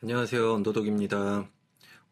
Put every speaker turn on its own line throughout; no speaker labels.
안녕하세요. 언더독입니다.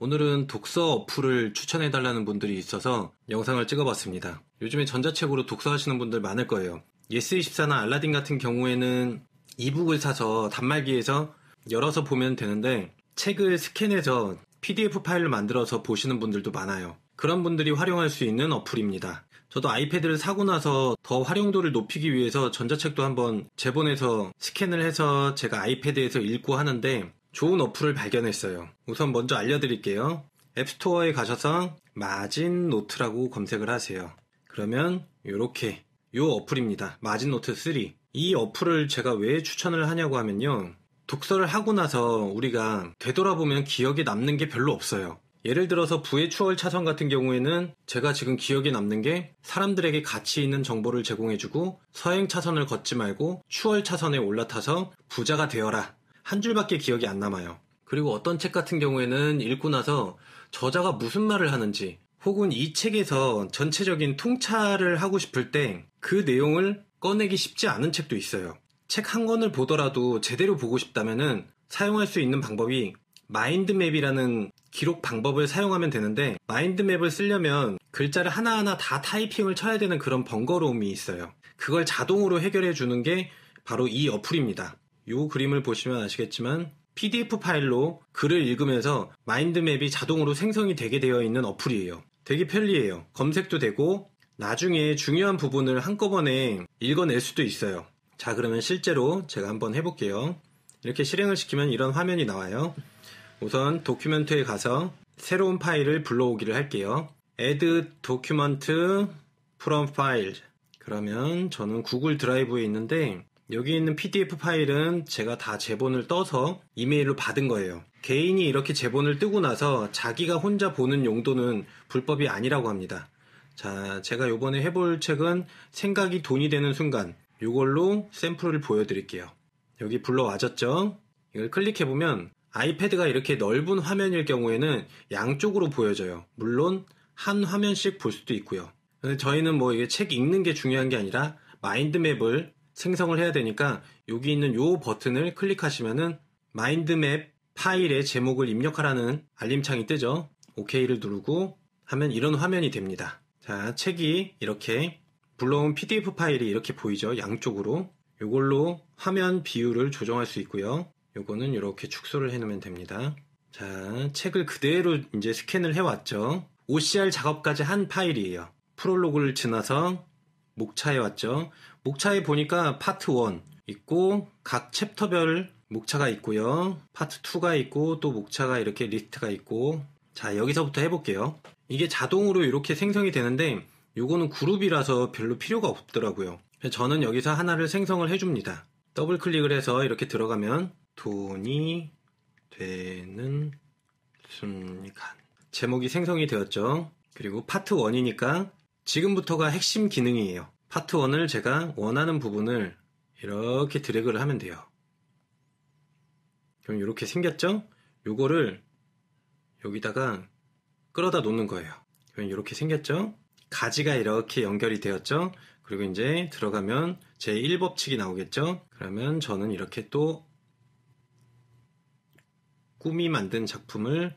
오늘은 독서 어플을 추천해달라는 분들이 있어서 영상을 찍어봤습니다. 요즘에 전자책으로 독서하시는 분들 많을 거예요. 예스24나 알라딘 같은 경우에는 이북을 사서 단말기에서 열어서 보면 되는데 책을 스캔해서 PDF 파일을 만들어서 보시는 분들도 많아요. 그런 분들이 활용할 수 있는 어플입니다. 저도 아이패드를 사고 나서 더 활용도를 높이기 위해서 전자책도 한번 재본해서 스캔을 해서 제가 아이패드에서 읽고 하는데 좋은 어플을 발견했어요. 우선 먼저 알려드릴게요. 앱스토어에 가셔서 마진노트라고 검색을 하세요. 그러면 이렇게 이 어플입니다. 마진노트 3. 이 어플을 제가 왜 추천을 하냐고 하면요. 독서를 하고 나서 우리가 되돌아보면 기억에 남는 게 별로 없어요. 예를 들어서 부의 추월 차선 같은 경우에는 제가 지금 기억에 남는 게 사람들에게 가치 있는 정보를 제공해주고 서행 차선을 걷지 말고 추월 차선에 올라타서 부자가 되어라. 한 줄밖에 기억이 안 남아요. 그리고 어떤 책 같은 경우에는 읽고 나서 저자가 무슨 말을 하는지 혹은 이 책에서 전체적인 통찰을 하고 싶을 때 그 내용을 꺼내기 쉽지 않은 책도 있어요. 책 한 권을 보더라도 제대로 보고 싶다면은 사용할 수 있는 방법이 마인드맵이라는 기록 방법을 사용하면 되는데 마인드맵을 쓰려면 글자를 하나하나 다 타이핑을 쳐야 되는 그런 번거로움이 있어요. 그걸 자동으로 해결해 주는 게 바로 이 어플입니다. 이 그림을 보시면 아시겠지만 PDF 파일로 글을 읽으면서 마인드맵이 자동으로 생성이 되게 되어 있는 어플이에요. 되게 편리해요. 검색도 되고 나중에 중요한 부분을 한꺼번에 읽어낼 수도 있어요. 자, 그러면 실제로 제가 한번 해볼게요. 이렇게 실행을 시키면 이런 화면이 나와요. 우선 도큐멘트에 가서 새로운 파일을 불러오기를 할게요. add document from file. 그러면 저는 구글 드라이브에 있는데 여기 있는 PDF 파일은 제가 다 제본을 떠서 이메일로 받은 거예요. 개인이 이렇게 제본을 뜨고 나서 자기가 혼자 보는 용도는 불법이 아니라고 합니다. 자, 제가 요번에 해볼 책은 생각이 돈이 되는 순간. 이걸로 샘플을 보여드릴게요. 여기 불러와졌죠? 이걸 클릭해보면 아이패드가 이렇게 넓은 화면일 경우에는 양쪽으로 보여져요. 물론 한 화면씩 볼 수도 있고요. 근데 저희는 뭐 이게 책 읽는 게 중요한 게 아니라 마인드맵을 생성을 해야 되니까 여기 있는 요 버튼을 클릭하시면은 마인드맵 파일의 제목을 입력하라는 알림창이 뜨죠. OK를 누르고 하면 이런 화면이 됩니다. 자, 책이 이렇게 불러온 PDF 파일이 이렇게 보이죠. 양쪽으로. 요걸로 화면 비율을 조정할 수 있고요. 요거는 이렇게 축소를 해놓으면 됩니다. 자, 책을 그대로 이제 스캔을 해왔죠. OCR 작업까지 한 파일이에요. 프롤로그를 지나서 목차에 왔죠. 목차에 보니까 파트 1 있고 각 챕터별 목차가 있고요. 파트 2가 있고 또 목차가 이렇게 리스트가 있고 자, 여기서부터 해볼게요. 이게 자동으로 이렇게 생성이 되는데 요거는 그룹이라서 별로 필요가 없더라고요. 저는 여기서 하나를 생성을 해줍니다. 더블 클릭을 해서 이렇게 들어가면 돈이 되는 순간 제목이 생성이 되었죠. 그리고 파트 1이니까 지금부터가 핵심 기능이에요. 파트 1을 제가 원하는 부분을 이렇게 드래그를 하면 돼요. 그럼 이렇게 생겼죠? 요거를 여기다가 끌어다 놓는 거예요. 그럼 이렇게 생겼죠? 가지가 이렇게 연결이 되었죠? 그리고 이제 들어가면 제1법칙이 나오겠죠? 그러면 저는 이렇게 또 꿈이 만든 작품을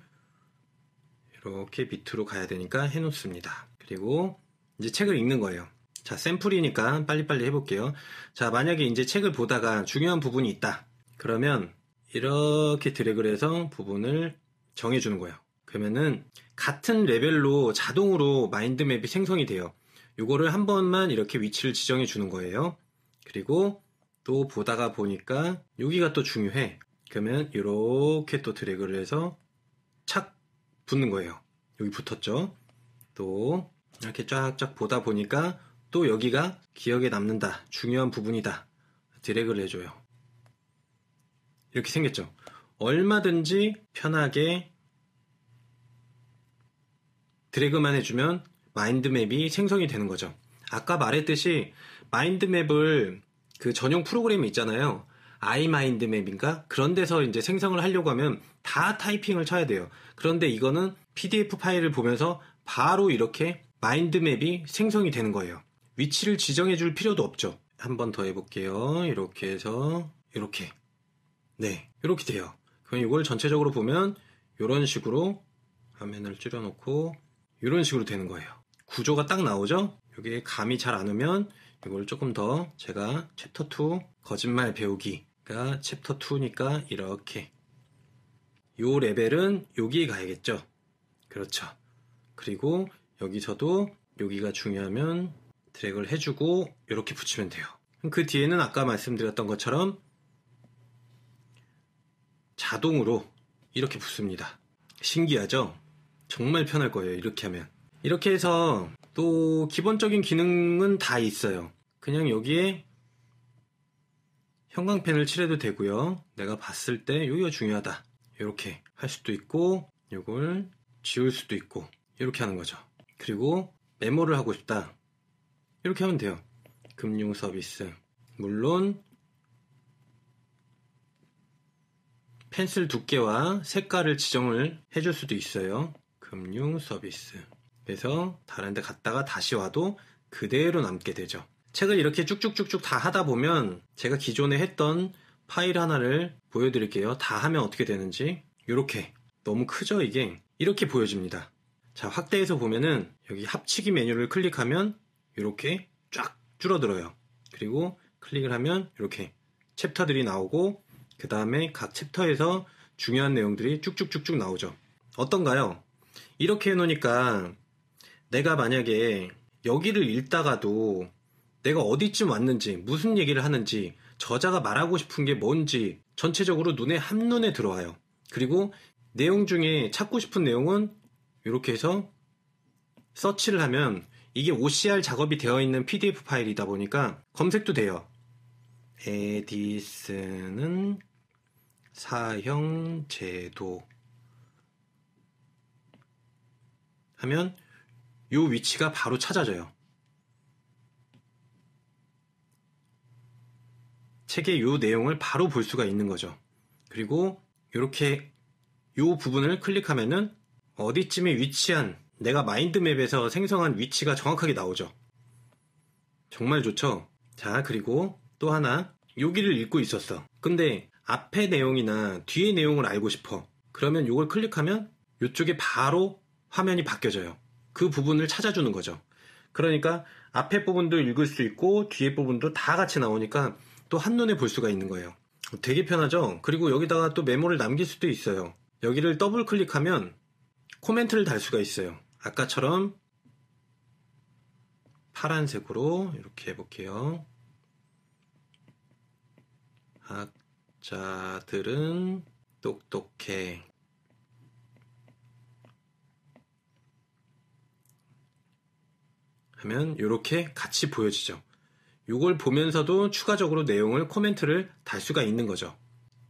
이렇게 밑으로 가야 되니까 해놓습니다. 그리고 이제 책을 읽는 거예요. 자, 샘플이니까 빨리빨리 해볼게요. 자, 만약에 이제 책을 보다가 중요한 부분이 있다. 그러면 이렇게 드래그를 해서 부분을 정해주는 거예요. 그러면은 같은 레벨로 자동으로 마인드맵이 생성이 돼요. 요거를 한 번만 이렇게 위치를 지정해 주는 거예요. 그리고 또 보다가 보니까 여기가 또 중요해. 그러면 이렇게 또 드래그를 해서 착 붙는 거예요. 여기 붙었죠. 또 이렇게 쫙쫙 보다 보니까 또 여기가 기억에 남는다. 중요한 부분이다. 드래그를 해줘요. 이렇게 생겼죠. 얼마든지 편하게 드래그만 해주면 마인드맵이 생성이 되는 거죠. 아까 말했듯이 마인드맵을 그 전용 프로그램이 있잖아요. 아이마인드맵인가? 그런 데서 이제 생성을 하려고 하면 다 타이핑을 쳐야 돼요. 그런데 이거는 PDF 파일을 보면서 바로 이렇게 마인드맵이 생성이 되는 거예요. 위치를 지정해 줄 필요도 없죠. 한 번 더 해볼게요. 이렇게 해서 이렇게. 네, 이렇게 돼요. 그럼 이걸 전체적으로 보면 이런 식으로 화면을 줄여놓고 이런 식으로 되는 거예요. 구조가 딱 나오죠? 이게 감이 잘 안 오면 이걸 조금 더 제가 챕터 2 거짓말 배우기가 챕터 2니까 이렇게 요 레벨은 여기에 가야겠죠? 그렇죠. 그리고 여기서도 여기가 중요하면 드래그를 해주고 이렇게 붙이면 돼요. 그 뒤에는 아까 말씀드렸던 것처럼 자동으로 이렇게 붙습니다. 신기하죠? 정말 편할 거예요. 이렇게 하면. 이렇게 해서 또 기본적인 기능은 다 있어요. 그냥 여기에 형광펜을 칠해도 되고요. 내가 봤을 때 여기가 중요하다. 이렇게 할 수도 있고 이걸 지울 수도 있고 이렇게 하는 거죠. 그리고 메모를 하고 싶다. 이렇게 하면 돼요. 금융 서비스. 물론 펜슬 두께와 색깔을 지정을 해줄 수도 있어요. 금융 서비스. 그래서 다른 데 갔다가 다시 와도 그대로 남게 되죠. 책을 이렇게 쭉쭉쭉쭉 다 하다 보면 제가 기존에 했던 파일 하나를 보여드릴게요. 다 하면 어떻게 되는지. 이렇게 너무 크죠 이게? 이렇게 보여집니다. 자, 확대해서 보면은 여기 합치기 메뉴를 클릭하면 이렇게 쫙 줄어들어요. 그리고 클릭을 하면 이렇게 챕터들이 나오고 그 다음에 각 챕터에서 중요한 내용들이 쭉쭉쭉쭉 나오죠. 어떤가요? 이렇게 해놓으니까 내가 만약에 여기를 읽다가도 내가 어디쯤 왔는지 무슨 얘기를 하는지 저자가 말하고 싶은 게 뭔지 전체적으로 눈에 한눈에 들어와요. 그리고 내용 중에 찾고 싶은 내용은 이렇게 해서 서치를 하면 이게 OCR 작업이 되어 있는 PDF 파일이다 보니까 검색도 돼요. 에디슨은 사형제도 하면 요 위치가 바로 찾아져요. 책의 요 내용을 바로 볼 수가 있는 거죠. 그리고 이렇게 요 부분을 클릭하면은 어디쯤에 위치한 내가 마인드맵에서 생성한 위치가 정확하게 나오죠. 정말 좋죠? 자, 그리고 또 하나 여기를 읽고 있었어. 근데 앞에 내용이나 뒤에 내용을 알고 싶어. 그러면 이걸 클릭하면 이쪽에 바로 화면이 바뀌어져요. 그 부분을 찾아주는 거죠. 그러니까 앞에 부분도 읽을 수 있고 뒤에 부분도 다 같이 나오니까 또 한눈에 볼 수가 있는 거예요. 되게 편하죠? 그리고 여기다가 또 메모를 남길 수도 있어요. 여기를 더블 클릭하면 코멘트를 달 수가 있어요. 아까처럼 파란색으로 이렇게 해볼게요. 학자들은 똑똑해. 하면 이렇게 같이 보여지죠. 이걸 보면서도 추가적으로 내용을 코멘트를 달 수가 있는 거죠.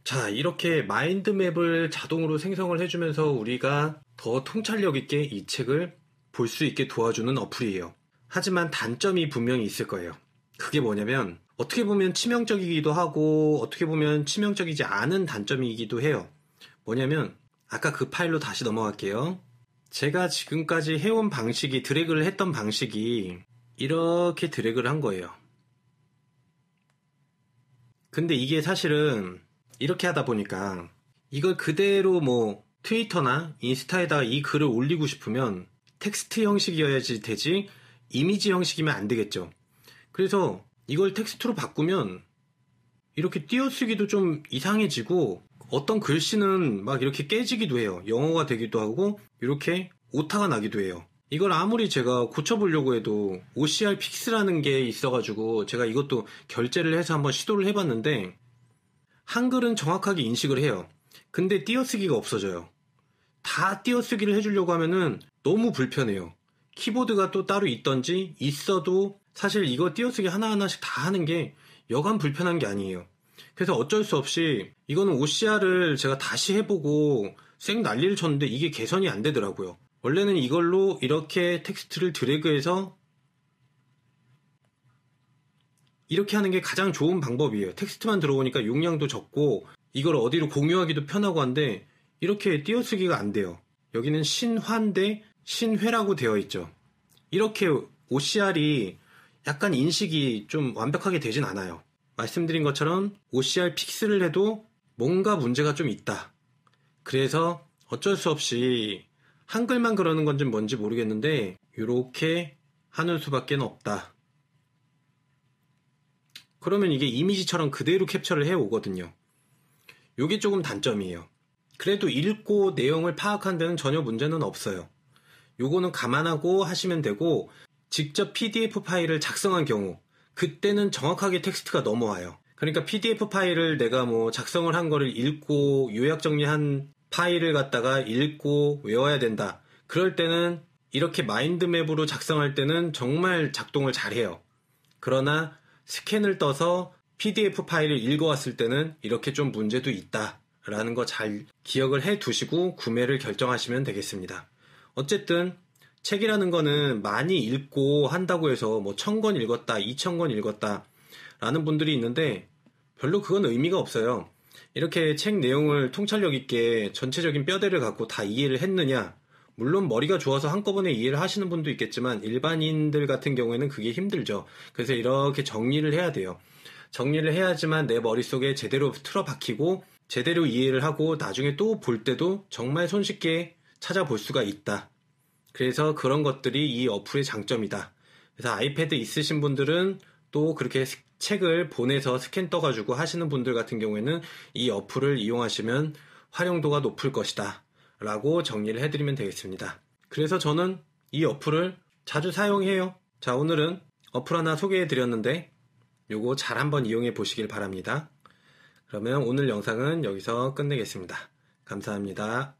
자, 이렇게 마인드맵을 자동으로 생성을 해주면서 우리가 더 통찰력 있게 이 책을 볼 수 있게 도와주는 어플이에요. 하지만 단점이 분명히 있을 거예요. 그게 뭐냐면 어떻게 보면 치명적이기도 하고 어떻게 보면 치명적이지 않은 단점이기도 해요. 뭐냐면 아까 그 파일로 다시 넘어갈게요. 제가 지금까지 해온 방식이 드래그를 했던 방식이 이렇게 드래그를 한 거예요. 근데 이게 사실은 이렇게 하다 보니까 이걸 그대로 뭐 트위터나 인스타에다가 이 글을 올리고 싶으면 텍스트 형식이어야지 되지 이미지 형식이면 안 되겠죠. 그래서 이걸 텍스트로 바꾸면 이렇게 띄어쓰기도 좀 이상해지고 어떤 글씨는 막 이렇게 깨지기도 해요. 영어가 되기도 하고 이렇게 오타가 나기도 해요. 이걸 아무리 제가 고쳐보려고 해도 OCR 픽스라는 게 있어가지고 제가 이것도 결제를 해서 한번 시도를 해봤는데 한글은 정확하게 인식을 해요. 근데 띄어쓰기가 없어져요. 다 띄어쓰기를 해주려고 하면은 너무 불편해요. 키보드가 또 따로 있던지 있어도 사실 이거 띄어쓰기 하나하나씩 다 하는 게 여간 불편한 게 아니에요. 그래서 어쩔 수 없이 이거는 OCR을 제가 다시 해보고 쌩 난리를 쳤는데 이게 개선이 안 되더라고요. 원래는 이걸로 이렇게 텍스트를 드래그해서 이렇게 하는 게 가장 좋은 방법이에요. 텍스트만 들어오니까 용량도 적고 이걸 어디로 공유하기도 편하고 한데 이렇게 띄어쓰기가 안 돼요. 여기는 신화인데 신회라고 되어 있죠. 이렇게 OCR이 약간 인식이 좀 완벽하게 되진 않아요. 말씀드린 것처럼 OCR 픽스를 해도 뭔가 문제가 좀 있다. 그래서 어쩔 수 없이 한글만 그러는 건지 뭔지 모르겠는데 이렇게 하는 수밖에 없다. 그러면 이게 이미지처럼 그대로 캡처를 해오거든요. 이게 조금 단점이에요. 그래도 읽고 내용을 파악하는 데는 전혀 문제는 없어요. 요거는 감안하고 하시면 되고, 직접 PDF 파일을 작성한 경우 그때는 정확하게 텍스트가 넘어와요. 그러니까 PDF 파일을 내가 뭐 작성을 한 거를 읽고 요약 정리한 파일을 갖다가 읽고 외워야 된다. 그럴 때는 이렇게 마인드맵으로 작성할 때는 정말 작동을 잘해요. 그러나 스캔을 떠서 PDF 파일을 읽어왔을 때는 이렇게 좀 문제도 있다라는 거 잘 기억을 해 두시고 구매를 결정하시면 되겠습니다. 어쨌든 책이라는 거는 많이 읽고 한다고 해서 뭐 1000권 읽었다, 2000권 읽었다 라는 분들이 있는데 별로 그건 의미가 없어요. 이렇게 책 내용을 통찰력 있게 전체적인 뼈대를 갖고 다 이해를 했느냐? 물론 머리가 좋아서 한꺼번에 이해를 하시는 분도 있겠지만 일반인들 같은 경우에는 그게 힘들죠. 그래서 이렇게 정리를 해야 돼요. 정리를 해야지만 내 머릿속에 제대로 틀어박히고 제대로 이해를 하고 나중에 또 볼 때도 정말 손쉽게 찾아볼 수가 있다. 그래서 그런 것들이 이 어플의 장점이다. 그래서 아이패드 있으신 분들은 또 그렇게 책을 보내서 스캔 떠가지고 하시는 분들 같은 경우에는 이 어플을 이용하시면 활용도가 높을 것이다 라고 정리를 해드리면 되겠습니다. 그래서 저는 이 어플을 자주 사용해요. 자, 오늘은 어플 하나 소개해 드렸는데 요거 잘 한번 이용해 보시길 바랍니다. 그러면 오늘 영상은 여기서 끝내겠습니다. 감사합니다.